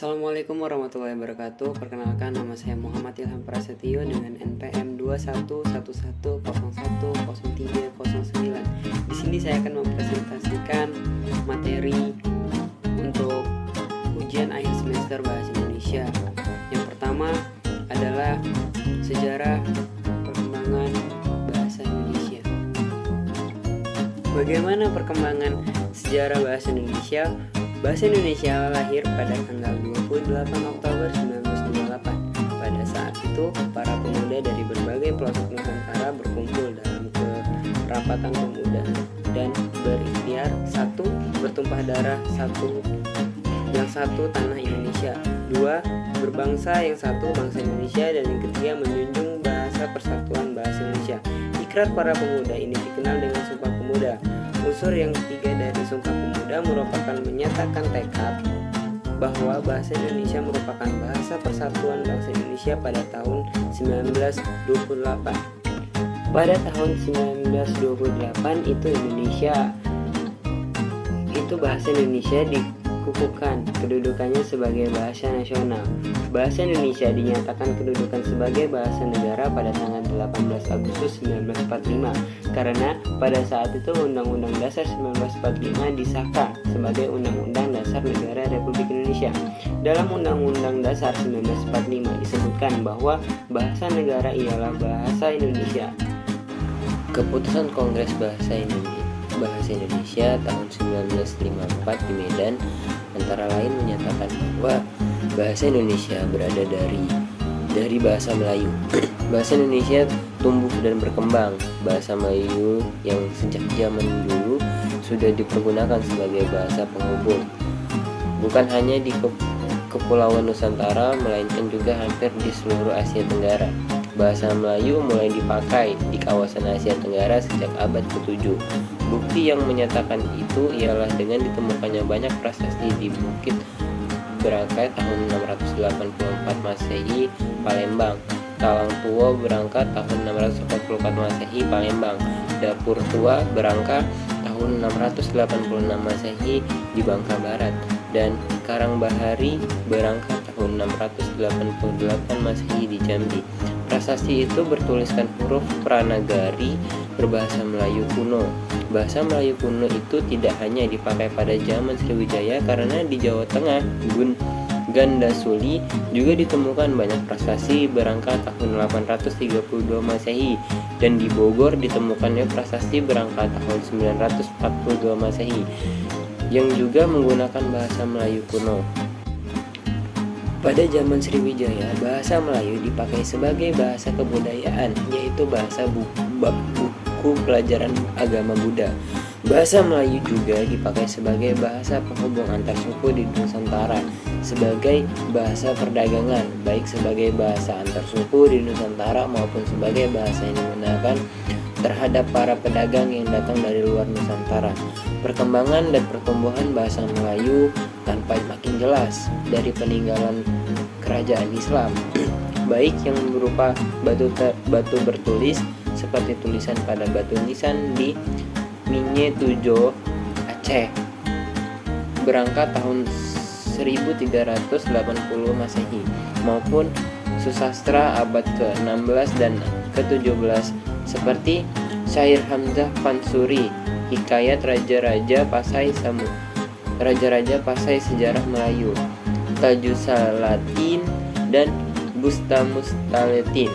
Assalamualaikum warahmatullahi wabarakatuh. Perkenalkan, nama saya Muhammad Ilham Prasetyo dengan NPM 2111010309. Di sini saya akan mempresentasikan materi untuk ujian akhir semester Bahasa Indonesia. Yang pertama adalah sejarah perkembangan bahasa Indonesia. Bagaimana perkembangan sejarah bahasa Indonesia? Bahasa Indonesia lahir pada tanggal 28 Oktober 1928. Pada saat itu, para pemuda dari berbagai pelosok Nusantara berkumpul dalam kerapatan pemuda dan berikhtiar: satu, bertumpah darah; yang satu, tanah Indonesia; dua, berbangsa; yang satu, bangsa Indonesia; dan yang ketiga, menjunjung bahasa persatuan bahasa Indonesia. Ikrar para pemuda ini dikenal dengan Sumpah Pemuda. Unsur yang ketiga dari Sumpah Pemuda merupakan menyatakan tekad bahwa bahasa Indonesia merupakan bahasa persatuan bangsa Indonesia pada tahun 1928. Pada tahun 1928 bahasa Indonesia dikukuhkan kedudukannya sebagai bahasa nasional. Bahasa Indonesia dinyatakan kedudukan sebagai bahasa negara pada tanggal 18 Agustus 1945 karena pada saat itu Undang-Undang Dasar 1945 disahkan sebagai Undang-Undang Dasar Negara Republik Indonesia. Dalam Undang-Undang Dasar 1945 disebutkan bahwa bahasa negara ialah bahasa Indonesia. Keputusan Kongres Bahasa Indonesia tahun 1954 di Medan antara lain menyatakan bahwa bahasa Indonesia berada dari bahasa Melayu. Bahasa Indonesia tumbuh dan berkembang. Bahasa Melayu yang sejak zaman dulu sudah dipergunakan sebagai bahasa penghubung, bukan hanya di Kepulauan Nusantara, melainkan juga hampir di seluruh Asia Tenggara. Bahasa Melayu mulai dipakai di kawasan Asia Tenggara sejak abad ke-7. Bukti yang menyatakan itu ialah dengan ditemukannya banyak prasasti di Bukit Berangkai tahun 684 Masehi, Palembang; Talang Tua Berangka tahun 644 Masehi, Palembang; Dapur Tua Berangka tahun 686 Masehi di Bangka Barat; dan Karangbahari Berangka tahun 688 Masehi di Jambi. Prasasti itu bertuliskan huruf Pranagari berbahasa Melayu kuno. Bahasa Melayu kuno itu tidak hanya dipakai pada zaman Sriwijaya, karena di Jawa Tengah, Gandasuli juga ditemukan banyak prasasti Berangka tahun 832 Masehi, dan di Bogor ditemukannya prasasti Berangka tahun 942 Masehi yang juga menggunakan bahasa Melayu kuno. Pada zaman Sriwijaya, bahasa Melayu dipakai sebagai bahasa kebudayaan, yaitu bahasa buku pelajaran agama Buddha. Bahasa Melayu juga dipakai sebagai bahasa penghubung antar suku di Nusantara, sebagai bahasa perdagangan, baik sebagai bahasa antar suku di Nusantara maupun sebagai bahasa yang digunakan terhadap para pedagang yang datang dari luar Nusantara. Perkembangan dan pertumbuhan bahasa Melayu tampak makin jelas dari peninggalan kerajaan Islam, baik yang berupa batu bertulis seperti tulisan pada batu nisan di Minye Tujo, Aceh, Berangkat tahun 1380 Masehi, maupun susastra abad ke-16 dan ke-17 seperti Syair Hamzah Pansuri, Hikayat Raja-Raja Pasai Sejarah Melayu, Tajusalatin, dan Bustamustaletin.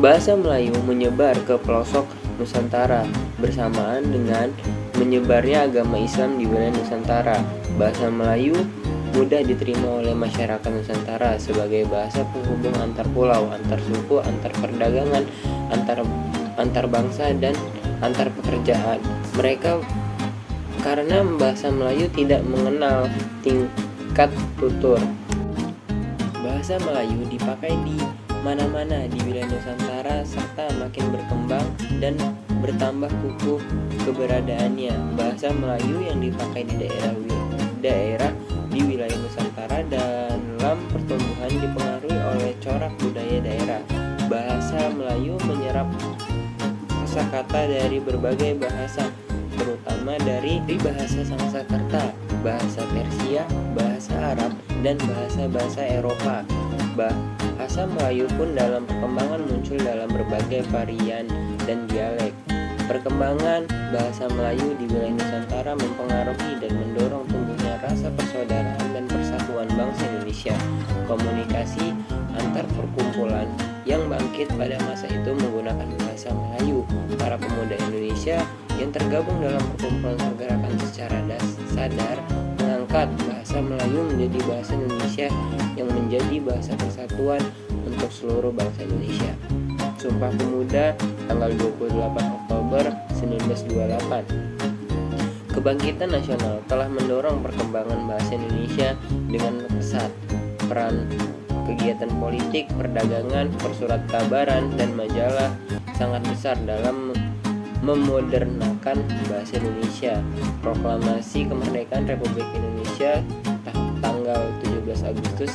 Bahasa Melayu menyebar ke pelosok Nusantara bersamaan dengan menyebarnya agama Islam di wilayah Nusantara. Bahasa Melayu mudah diterima oleh masyarakat Nusantara sebagai bahasa penghubung antar pulau, antar suku, antar perdagangan, antar bangsa, dan antar pekerjaan. Mereka karena bahasa Melayu tidak mengenal tingkat tutur. Bahasa Melayu dipakai di mana-mana di wilayah Nusantara serta makin berkembang dan bertambah kukuh keberadaannya. Bahasa Melayu yang dipakai di daerah di wilayah Nusantara dalam pertumbuhan dipengaruhi oleh corak budaya daerah. Bahasa Melayu menyerap kosakata dari berbagai bahasa, terutama dari bahasa Sanskerta. bahasa Persia, bahasa Arab, dan bahasa-bahasa Eropa. Bahasa Melayu pun dalam perkembangan muncul dalam berbagai varian dan dialek. Perkembangan bahasa Melayu di wilayah Nusantara mempengaruhi dan mendorong tumbuhnya rasa persaudaraan dan persatuan bangsa Indonesia. Komunikasi antar perkumpulan yang bangkit pada masa itu menggunakan bahasa Melayu. Para pemuda Indonesia yang tergabung dalam perkumpulan pergerakan secara sadar mengangkat bahasa Melayu menjadi bahasa Indonesia yang menjadi bahasa persatuan untuk seluruh bangsa Indonesia. Sumpah Pemuda tanggal 28 Oktober 1928. Kebangkitan nasional telah mendorong perkembangan bahasa Indonesia dengan pesat. Peran kegiatan politik, perdagangan, persurat kabaran, dan majalah sangat besar dalam memodernakan bahasa Indonesia. Proklamasi Kemerdekaan Republik Indonesia tanggal 17 Agustus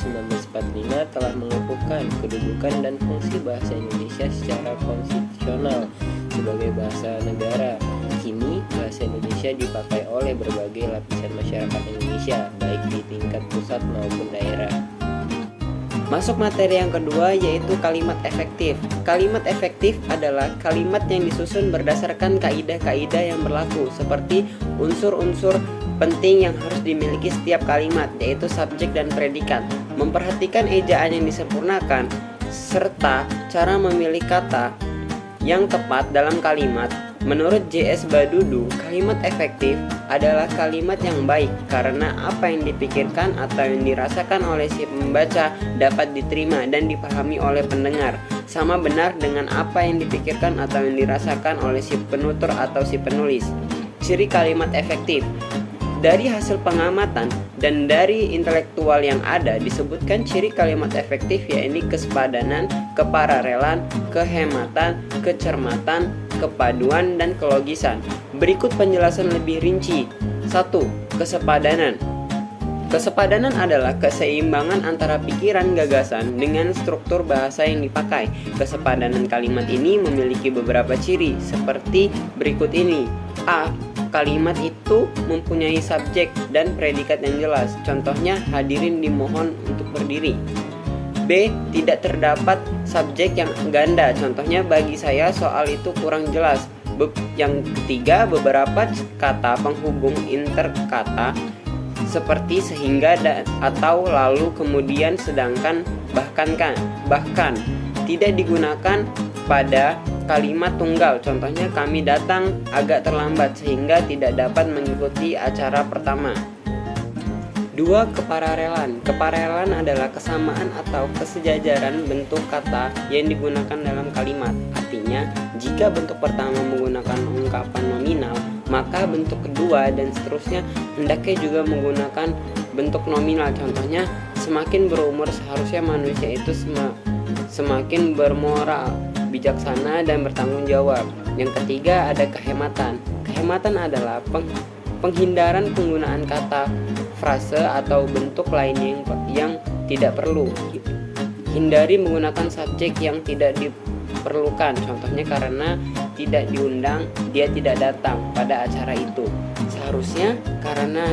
1945 telah mengukuhkan kedudukan dan fungsi bahasa Indonesia secara konstitusional sebagai bahasa negara. Kini bahasa Indonesia dipakai oleh berbagai lapisan masyarakat Indonesia, baik di tingkat pusat maupun daerah. Masuk materi yang kedua, yaitu kalimat efektif. Kalimat efektif adalah kalimat yang disusun berdasarkan kaidah-kaidah yang berlaku, seperti unsur-unsur penting yang harus dimiliki setiap kalimat, yaitu subjek dan predikat. Memperhatikan ejaan yang disempurnakan, serta cara memilih kata yang tepat dalam kalimat. Menurut J.S. Badudu, kalimat efektif adalah kalimat yang baik karena apa yang dipikirkan atau yang dirasakan oleh si pembaca dapat diterima dan dipahami oleh pendengar. Sama benar dengan apa yang dipikirkan atau yang dirasakan oleh si penutur atau si penulis. Ciri kalimat efektif. Dari hasil pengamatan dan dari intelektual yang ada disebutkan ciri kalimat efektif yaitu kesepadanan, kepararelan, kehematan, kecermatan, kepaduan, dan kelogisan. Berikut penjelasan lebih rinci. 1. Kesepadanan. Kesepadanan adalah keseimbangan antara pikiran gagasan dengan struktur bahasa yang dipakai. Kesepadanan kalimat ini memiliki beberapa ciri seperti berikut ini. A. Kalimat itu mempunyai subjek dan predikat yang jelas. Contohnya, hadirin dimohon untuk berdiri. B. Tidak terdapat subjek yang ganda. Contohnya, bagi saya soal itu kurang jelas. Yang ketiga, beberapa kata penghubung interkata seperti sehingga atau lalu, kemudian, sedangkan, bahkan tidak digunakan pada kalimat tunggal. Contohnya, kami datang agak terlambat sehingga tidak dapat mengikuti acara pertama. 2. Kepararelan. Kepararelan adalah kesamaan atau kesejajaran bentuk kata yang digunakan dalam kalimat. Artinya, jika bentuk pertama menggunakan ungkapan nominal, maka bentuk kedua dan seterusnya hendaknya juga menggunakan bentuk nominal. Contohnya, semakin berumur seharusnya manusia itu semakin bermoral, bijaksana, dan bertanggung jawab. Yang ketiga, ada kehematan. Kehematan adalah penghindaran penggunaan kata, frase, atau bentuk lainnya yang tidak perlu. Hindari menggunakan subjek yang tidak diperlukan. Contohnya, karena tidak diundang, dia tidak datang pada acara itu. Seharusnya karena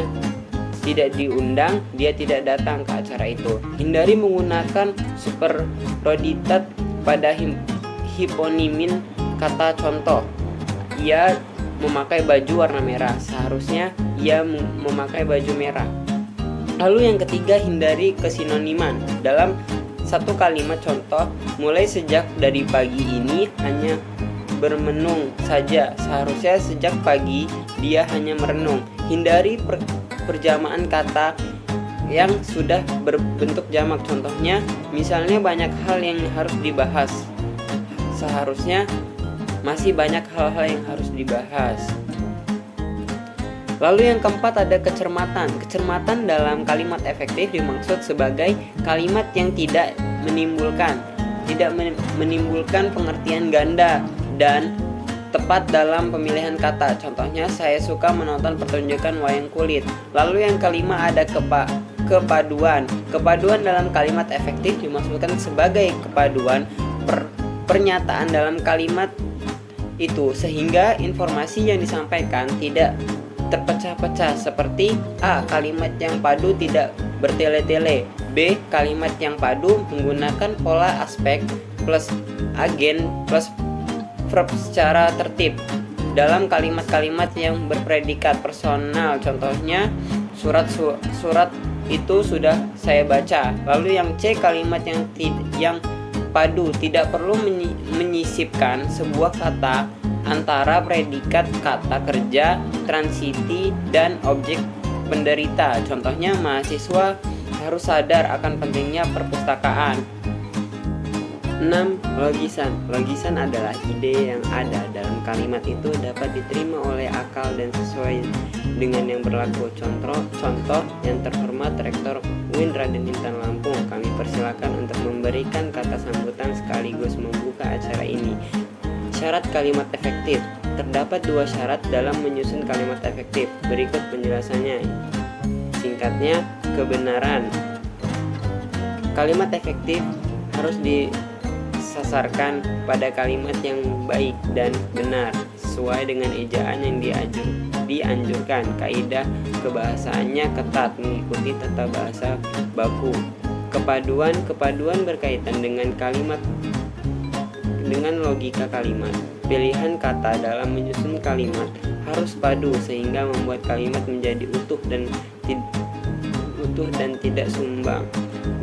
tidak diundang, dia tidak datang ke acara itu. Hindari menggunakan superlativat pada hiponimin kata. Contoh, ia memakai baju warna merah. Seharusnya ia memakai baju merah. Lalu yang ketiga, hindari kesinoniman. Dalam satu kalimat contoh, mulai sejak dari pagi ini hanya bermenung saja. Seharusnya sejak pagi dia hanya merenung. Hindari perjamaan kata yang sudah berbentuk jamak. Contohnya, misalnya banyak hal yang harus dibahas. Seharusnya masih banyak hal-hal yang harus dibahas. Lalu yang keempat, ada kecermatan. Kecermatan dalam kalimat efektif dimaksud sebagai kalimat yang tidak menimbulkan pengertian ganda dan tepat dalam pemilihan kata. Contohnya, saya suka menonton pertunjukan wayang kulit. Lalu yang kelima, ada kepaduan. Kepaduan dalam kalimat efektif dimaksudkan sebagai kepaduan pernyataan dalam kalimat itu, sehingga informasi yang disampaikan tidak terpecah-pecah seperti A. Kalimat yang padu tidak bertele-tele. B. Kalimat yang padu menggunakan pola aspek plus agen plus verb secara tertib. Dalam kalimat-kalimat yang berpredikat personal, contohnya surat itu sudah saya baca. Lalu yang C. Kalimat yang padu tidak perlu menyisipkan sebuah kata antara predikat kata kerja, transiti, dan objek penderita. Contohnya, mahasiswa harus sadar akan pentingnya perpustakaan. 6. Logisan. Logisan adalah ide yang ada dalam kalimat itu dapat diterima oleh akal dan sesuai dengan yang berlaku. Contoh yang terhormat Rektor UIN Raden Intan Lampung, kami persilakan untuk memberikan kata sambutan sekaligus membuka acara ini. Syarat kalimat efektif. Terdapat 2 syarat dalam menyusun kalimat efektif. Berikut penjelasannya. Singkatnya, kebenaran. Kalimat efektif harus disasarkan pada kalimat yang baik dan benar sesuai dengan ejaan yang dianjurkan. Kaidah kebahasaannya ketat mengikuti tata bahasa baku. Kepaduan berkaitan dengan logika kalimat. Pilihan kata dalam menyusun kalimat harus padu sehingga membuat kalimat menjadi utuh dan tidak sumbang.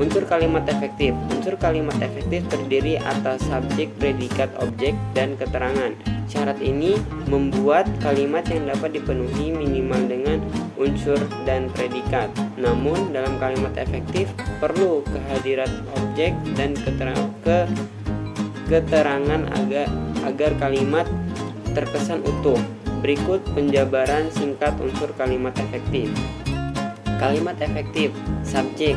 Unsur kalimat efektif. Unsur kalimat efektif terdiri atas subjek, predikat, objek, dan keterangan. Syarat ini membuat kalimat yang dapat dipenuhi minimal dengan unsur dan predikat. Namun dalam kalimat efektif perlu kehadiran objek dan keterangan agar kalimat terkesan utuh. Berikut penjabaran singkat unsur kalimat efektif. Kalimat efektif. Subjek,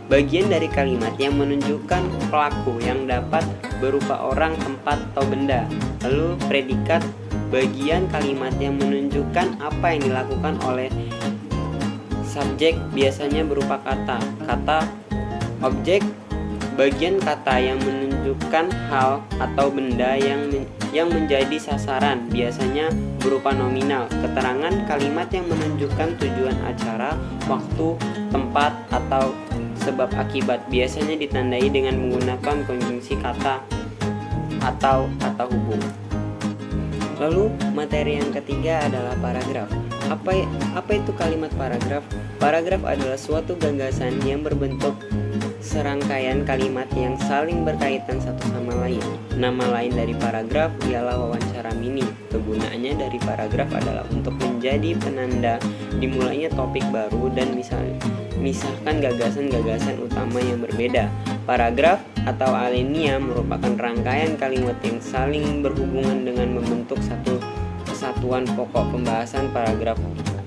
bagian dari kalimat yang menunjukkan pelaku yang dapat berupa orang, tempat, atau benda. Lalu predikat, bagian kalimat yang menunjukkan apa yang dilakukan oleh subjek, biasanya berupa kata. Objek, bagian kata yang menunjukkan hal atau benda yang menjadi sasaran, biasanya berupa nominal. Keterangan, kalimat yang menunjukkan tujuan acara, waktu, tempat, atau sebab akibat, biasanya ditandai dengan menggunakan konjungsi kata atau kata hubung. Lalu materi yang ketiga adalah paragraf. Apa itu kalimat paragraf? Paragraf adalah suatu gagasan yang berbentuk serangkaian kalimat yang saling berkaitan satu sama lain. Nama lain dari paragraf ialah wawancara mini. Kegunaannya dari paragraf adalah untuk menjadi penanda dimulainya topik baru dan misahkan gagasan-gagasan utama yang berbeda. Paragraf atau alinea merupakan rangkaian kalimat yang saling berhubungan dengan membentuk satu kesatuan pokok. Pembahasan paragraf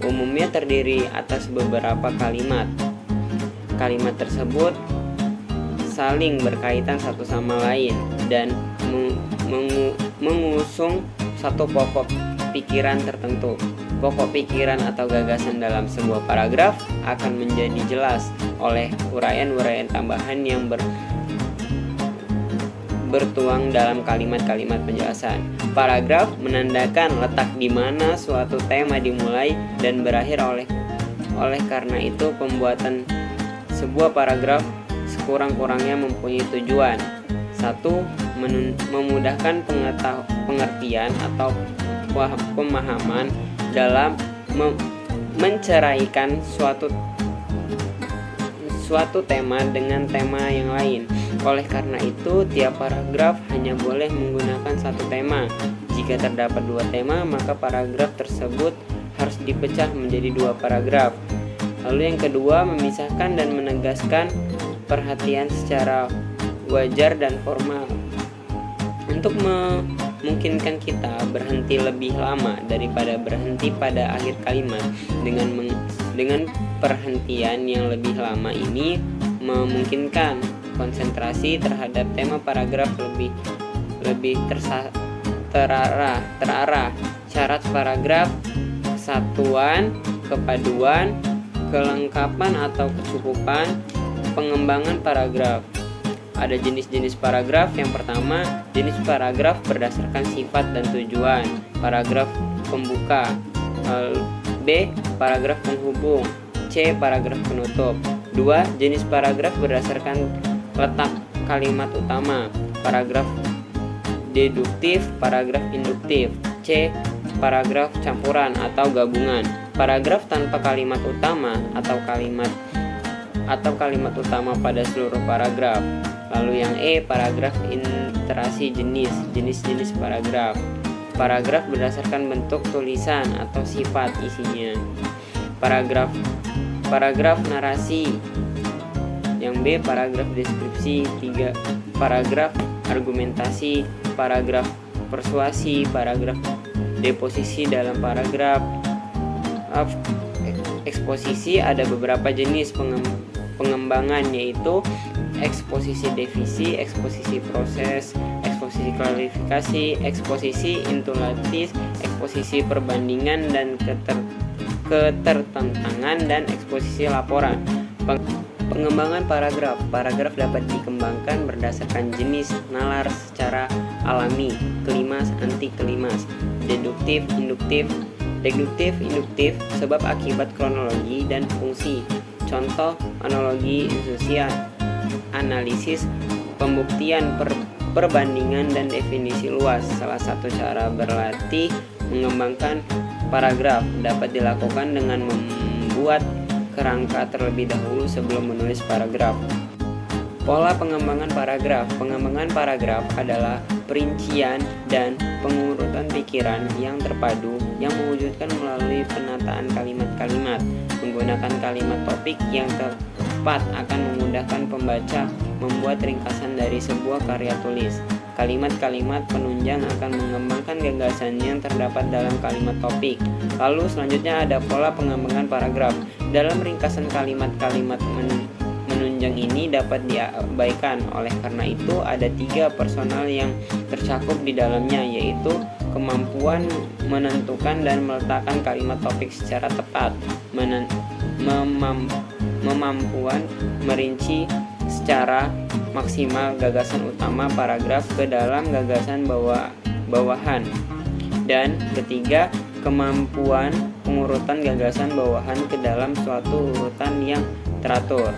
umumnya terdiri atas beberapa kalimat. Kalimat tersebut saling berkaitan satu sama lain dan mengusung satu pokok pikiran tertentu. Pokok pikiran atau gagasan dalam sebuah paragraf akan menjadi jelas oleh uraian-uraian tambahan yang bertuang dalam kalimat-kalimat penjelasan. Paragraf menandakan letak di mana suatu tema dimulai dan berakhir. Oleh karena itu, pembuatan sebuah paragraf sekurang-kurangnya mempunyai tujuan. 1. Memudahkan pengertian atau pemahaman dalam menceraikan suatu tema dengan tema yang lain. Oleh karena itu, tiap paragraf hanya boleh menggunakan satu tema. Jika terdapat 2 tema, maka paragraf tersebut harus dipecah menjadi 2 paragraf. Lalu yang kedua, memisahkan dan menegaskan perhatian secara wajar dan formal. Untuk memungkinkan kita berhenti lebih lama daripada berhenti pada akhir kalimat. Dengan perhentian yang lebih lama ini memungkinkan konsentrasi terhadap tema paragraf lebih terarah. Syarat paragraf: kesatuan, kepaduan, kelengkapan atau kecukupan, pengembangan paragraf. Ada jenis-jenis paragraf. Yang pertama, jenis paragraf berdasarkan sifat dan tujuan. Paragraf pembuka. B. Paragraf penghubung. C. Paragraf penutup. 2. Jenis paragraf berdasarkan letak kalimat utama. Paragraf deduktif, paragraf induktif. C. Paragraf campuran atau gabungan. Paragraf tanpa kalimat utama atau kalimat utama pada seluruh paragraf. Lalu yang E, paragraf interasi jenis-jenis paragraf. Paragraf berdasarkan bentuk tulisan atau sifat isinya. Paragraf narasi. Yang B, paragraf deskripsi. 3. Paragraf argumentasi, paragraf persuasi, paragraf deposisi dalam paragraf. Eksposisi ada beberapa jenis pengembangan, yaitu eksposisi defisi, eksposisi proses, eksposisi klarifikasi, eksposisi intulatis, eksposisi perbandingan dan ketertentangan, dan eksposisi laporan. Pengembangan paragraf. Paragraf dapat dikembangkan berdasarkan jenis nalar secara alami, klimas, anti klimas, deduktif, induktif, induktif, sebab akibat, kronologi, dan fungsi. Contoh analogi, institusi, analisis, pembuktian, perbandingan, dan definisi luas. Salah satu cara berlatih mengembangkan paragraf dapat dilakukan dengan membuat kerangka terlebih dahulu sebelum menulis paragraf. Pola pengembangan paragraf. Pengembangan paragraf adalah perincian dan pengurutan pikiran yang terpadu yang mewujudkan melalui penataan kalimat-kalimat. Menggunakan kalimat topik yang tepat akan memudahkan pembaca membuat ringkasan dari sebuah karya tulis. Kalimat-kalimat penunjang akan mengembangkan gagasan yang terdapat dalam kalimat topik. Lalu selanjutnya ada pola pengembangan paragraf. Dalam ringkasan kalimat-kalimat menunjang ini dapat diabaikan. Oleh karena itu ada 3 personal yang tercakup di dalamnya, yaitu kemampuan menentukan dan meletakkan kalimat topik secara tepat, kemampuan merinci secara maksimal gagasan utama paragraf ke dalam gagasan bawahan, dan ketiga, kemampuan pengurutan gagasan bawahan ke dalam suatu urutan yang teratur.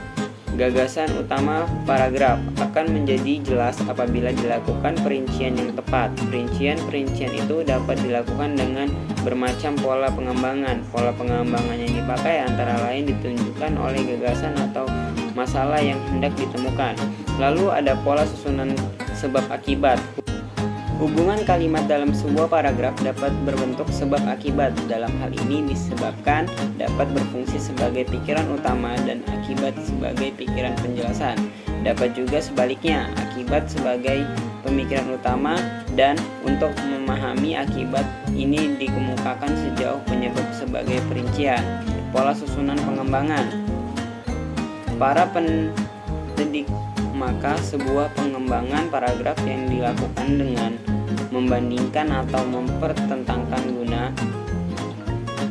Gagasan utama paragraf akan menjadi jelas apabila dilakukan perincian yang tepat. Perincian itu dapat dilakukan dengan bermacam pola pengembangan. Pola pengembangan yang dipakai antara lain ditunjukkan oleh gagasan atau masalah yang hendak ditemukan. Lalu ada pola susunan sebab akibat. Hubungan kalimat dalam sebuah paragraf dapat berbentuk sebab akibat. Dalam hal ini disebabkan dapat berfungsi sebagai pikiran utama dan akibat sebagai pikiran penjelasan. Dapat juga sebaliknya, akibat sebagai pemikiran utama, dan untuk memahami akibat ini dikemukakan sejauh penyebab sebagai perincian. Pola susunan pengembangan. Para pendidik, maka sebuah pengembangan paragraf yang dilakukan dengan membandingkan atau mempertentangkan guna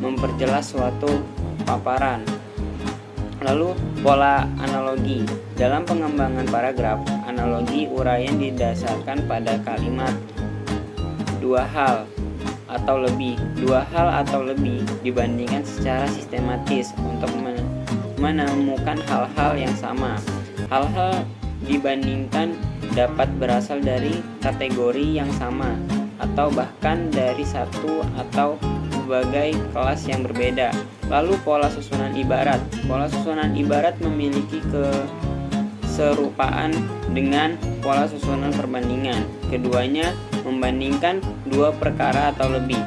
memperjelas suatu paparan. Lalu pola analogi. Dalam pengembangan paragraf, analogi uraian didasarkan pada kalimat dua hal atau lebih dibandingkan secara sistematis untuk menemukan hal-hal yang sama. Hal-hal dibandingkan dapat berasal dari kategori yang sama atau bahkan dari satu atau berbagai kelas yang berbeda. Lalu pola susunan ibarat. Pola susunan ibarat memiliki keserupaan dengan pola susunan perbandingan. Keduanya membandingkan dua perkara atau lebih.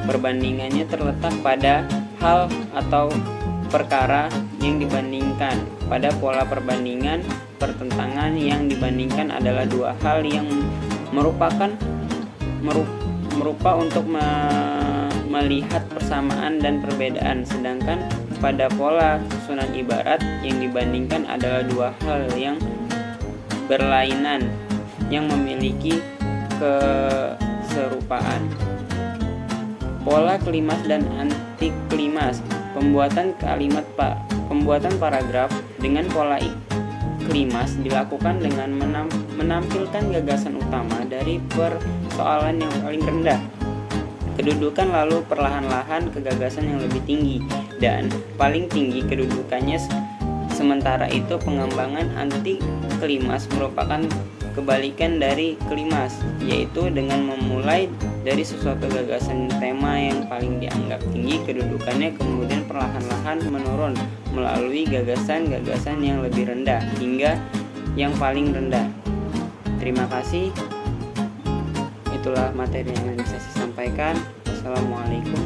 Perbandingannya terletak pada hal atau perkara yang dibandingkan. Pada pola perbandingan, pertentangan yang dibandingkan adalah dua hal yang merupa untuk melihat persamaan dan perbedaan, sedangkan pada pola susunan ibarat yang dibandingkan adalah dua hal yang berlainan yang memiliki keserupaan. Pola klimas dan anti klimas. Pembuatan paragraf dengan pola klimas dilakukan dengan menampilkan gagasan utama dari persoalan yang paling rendah. kedudukan lalu perlahan-lahan ke gagasan yang lebih tinggi, dan paling tinggi kedudukannya. Sementara itu pengembangan anti klimas merupakan kebalikan dari klimaks, yaitu dengan memulai dari sesuatu gagasan tema yang paling dianggap tinggi kedudukannya, kemudian perlahan-lahan menurun melalui gagasan-gagasan yang lebih rendah hingga yang paling rendah. Terima kasih. Itulah materi yang bisa saya sampaikan. Assalamualaikum